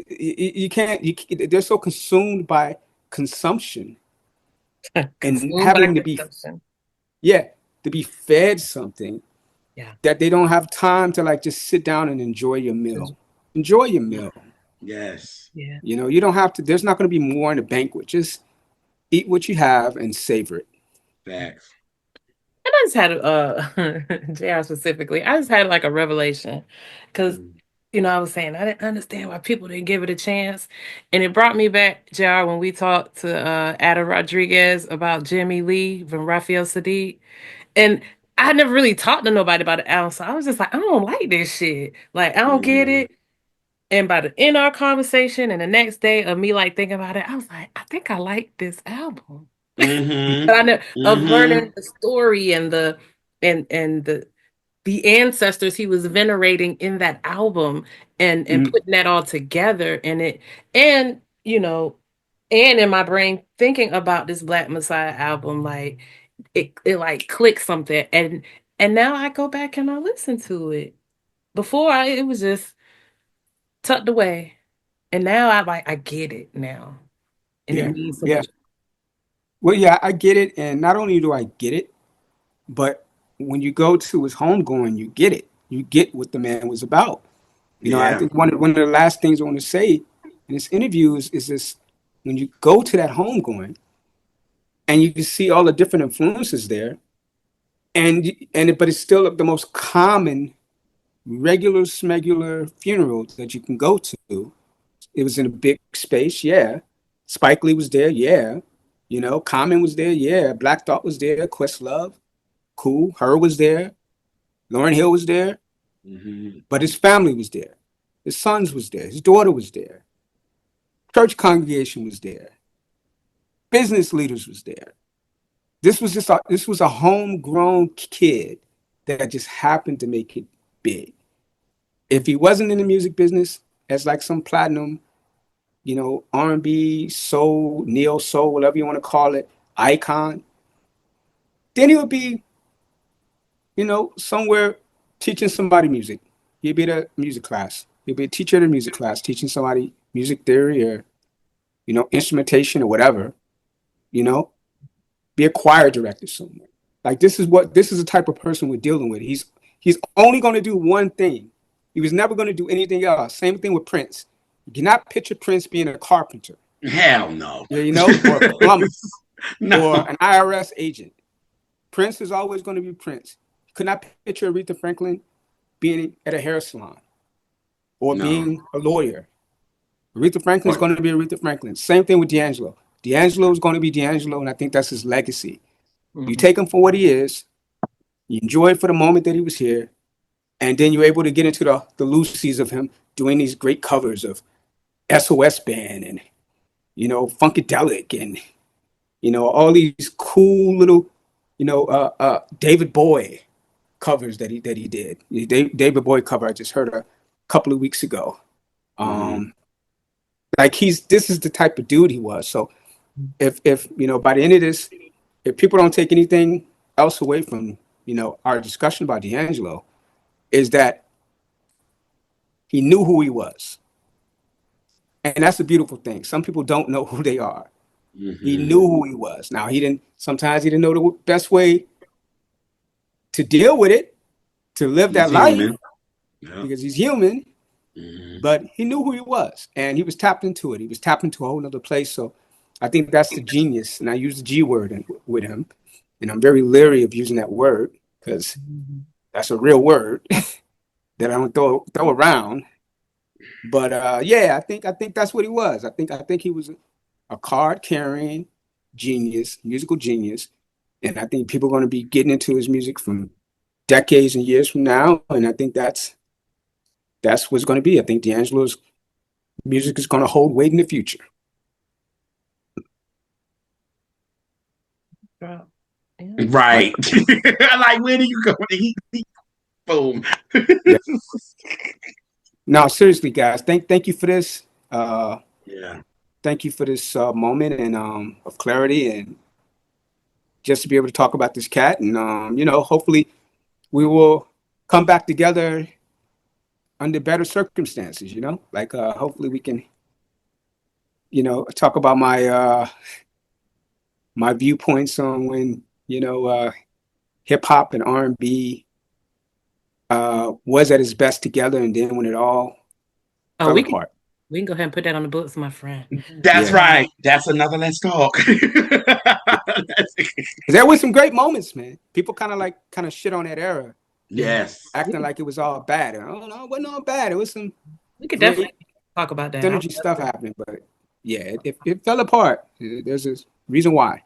You can't. They're so consumed by consumption and Consumed by having to be, consumption. yeah, to be fed something Yeah. that they don't have time to like just sit down and enjoy your meal. Enjoy your meal. Yes. Yeah. You don't have to. There's not going to be more in a banquet. Just eat what you have and savor it. Facts. And I just had JR specifically. I just had like a revelation because Mm. I was saying I didn't understand why people didn't give it a chance, and it brought me back, JR, when we talked to Ada Rodriguez about Jimmy Lee from Raphael Sadiq, and I never really talked to nobody about the album, so I was just like, I don't like this shit. Like I don't get Mm-hmm. it. And by the end of our conversation and the next day of me like thinking about it, I was like, I think I like this album. Mm-hmm. But I know of Mm-hmm. learning the story and the ancestors he was venerating in that album and Mm, putting that all together and and in my brain thinking about this Black Messiah album, like it like clicked something, and now I go back and I listen to it. Before it was just tucked away, and now I get it now, and it yeah, means so yeah. much. Well, yeah, I get it, and not only do I get it, but when you go to his homegoing, you get it. You get what the man was about. I Yeah. think one of the last things I want to say in this interview is this: when you go to that homegoing and you can see all the different influences there, but it's still the most common regular smegular funeral that you can go to. It was in a big space, yeah. Spike Lee was there, yeah. Common was there, yeah. Black Thought was there, Questlove, cool. Her was there, Lauryn Hill was there, Mm-hmm. but his family was there. His sons was there, his daughter was there, church congregation was there, business leaders was there. This was a homegrown kid that just happened to make it big. If he wasn't in the music business as like some platinum, R&B, soul, neo soul, whatever you want to call it, icon. Then he would be, somewhere teaching somebody music. He'd be at a music class. He'd be a teacher at a music class, teaching somebody music theory or, instrumentation or whatever, you know, be a choir director somewhere. Like this is the type of person we're dealing with. He's only going to do one thing. He was never going to do anything else. Same thing with Prince. You cannot picture Prince being a carpenter, Hell no. yeah, or a plumber No. or an IRS agent. Prince is always going to be Prince. You could not picture Aretha Franklin being at a hair salon or No. being a lawyer. Aretha Franklin is Or, going to be Aretha Franklin. Same thing with D'Angelo. D'Angelo is going to be D'Angelo, and I think that's his legacy. You Mhm. take him for what he is, you enjoy it for the moment that he was here, and then you're able to get into the loosies of him doing these great covers of SOS Band and Funkadelic and all these cool little David Bowie covers that he did. David Bowie cover I just heard a couple of weeks ago. mm-hmm. Like this is the type of dude he was. So if by the end of this, if people don't take anything else away from our discussion about D'Angelo, is that he knew who he was, and that's a beautiful thing. Some people don't know who they are. He Mm-hmm. knew who he was. Now he didn't. Sometimes he didn't know the best way to deal with it, to live He's that life, human. Yep. because he's human. Mm-hmm. But he knew who he was, and he was tapped into it. He was tapped into a whole other place. So I think that's the genius. And I use the G word with him, and I'm very leery of using that word because Mhm. that's a real word that I don't throw around. But yeah, I think that's what he was. I think he was a card carrying genius, musical genius, and I think people are going to be getting into his music from decades and years from now, and I think that's what's going to be. I think D'Angelo's music is going to hold weight in the future. Girl, yeah. Right. Like, where do you go? Boom. Yeah. Now, seriously, guys, thank you for this. Yeah. Thank you for this moment and of clarity and just to be able to talk about this cat. And hopefully we will come back together under better circumstances. Like hopefully we can talk about my viewpoints on when hip hop and R&B was at its best together, and then when it all Oh, fell we can apart. we can go ahead and put that on the books, my friend. That's Yeah. right. That's another let's talk. There was some great moments, man. People kind of shit on that era, Yeah. Yes. We acting could, like it was all bad. I don't know, it wasn't all bad. It was some we could great definitely talk about that. I would synergy love stuff to. happening, but yeah, it fell apart. There's a reason why.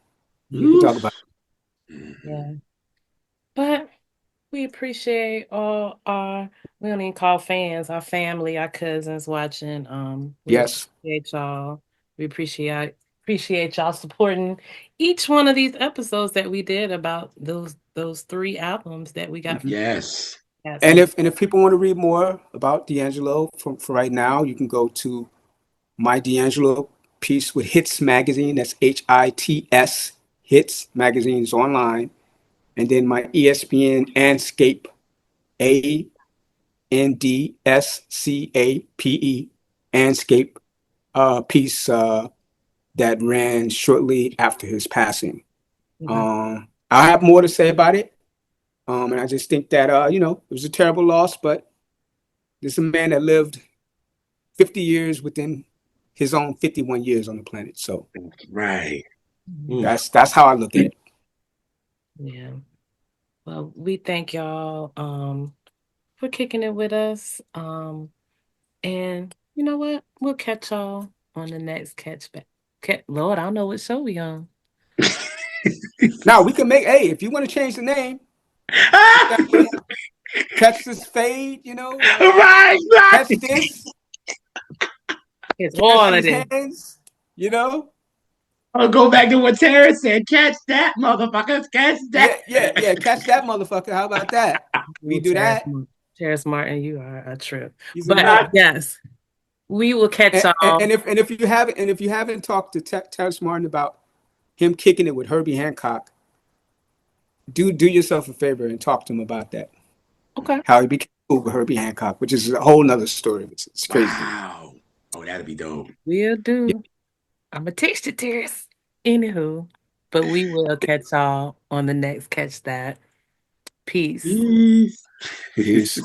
We can talk Oof. about Mhm. Yeah. But we appreciate all our we don't even call fans, our family, our cousins watching. it. We Yes. appreciate y'all. We appreciate y'all supporting each one of these episodes that we did about those three albums that we got from Mhm. Yes. cats. And And if people want to read more about D'Angelo for right now, you can go to my D'Angelo piece with Hits Magazine. That's HITS Hits Magazine is online, and then my ESPN Anscape ANDSCAPE Anscape piece that ran shortly after his passing. okay. I have more to say about it, and I just think that it was a terrible loss, but this is a man that lived 50 years within his own 51 years on the planet. So Right. Mhm. Oof. that's how I look at it. Yeah. Well, we thank y'all for kicking it with us. And you know what? We'll catch y'all on the next catch back. Lord, I don't know what show we on. Now we can make, hey, if you want to change the name, put that in, catch this fade, Right. catch Right. this, It's catch all of these this. hands, you know. I'll go back to what Tara said. Catch that, motherfuckers. Catch that. Yeah, catch that motherfucker. How about that? We Ooh, do that. Terrace Martin, you are a trip. He's a But myth. I, yes, We will catch y'all. And if you haven't talked to Terrence Martin about him kicking it with Herbie Hancock, do yourself a favor and talk to him about that. Okay. How he became cool with Herbie Hancock, which is a whole nother story. It's crazy to me. Wow. Oh, that'd be dope. We'll Yeah. do. I'm going to text you, Terrace. Anywho, but we will catch y'all on the next Catch That. Peace. Peace. Peace.